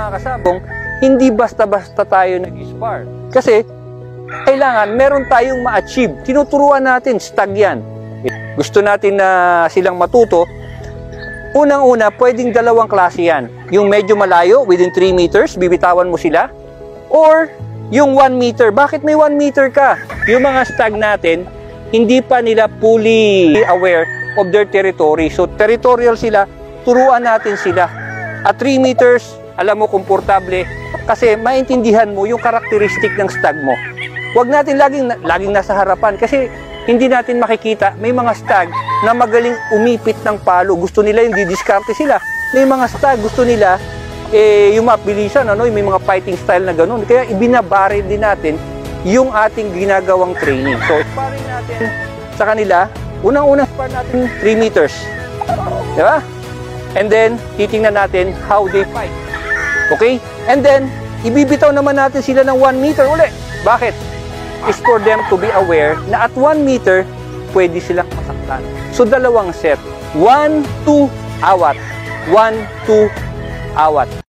Mga kasabong, hindi basta-basta tayo nag-spar. Kasi, kailangan meron tayong ma-achieve. Tinuturuan natin, stag yan. Gusto natin na silang matuto. Unang-una, pwedeng dalawang klase yan. Yung medyo malayo, within 3 meters, bibitawan mo sila. Or, yung 1 meter. Bakit may 1 meter ka? Yung mga stag natin, hindi pa nila fully aware of their territory. So, territorial sila, turuan natin sila. At 3 meters, alam mo, komportable. Kasi maintindihan mo yung karakteristik ng stag mo. Huwag natin laging nasa harapan. Kasi hindi natin makikita, may mga stag na magaling umipit ng palo. Gusto nila yung didiskarte sila. May mga stag, gusto nila yung mabilisan, may mga fighting style na ganun. Kaya ibinabaril din natin yung ating ginagawang training. So, sparring natin sa kanila, unang-unang spar natin 3 meters. Diba? And then, titingnan natin how they fight. Okay? And then, ibibitaw naman natin sila ng 1 meter uli. Bakit? Is for them to be aware na at 1 meter, pwede silang masaktan. So, dalawang set. 1, 2, awat. 1, 2, awat.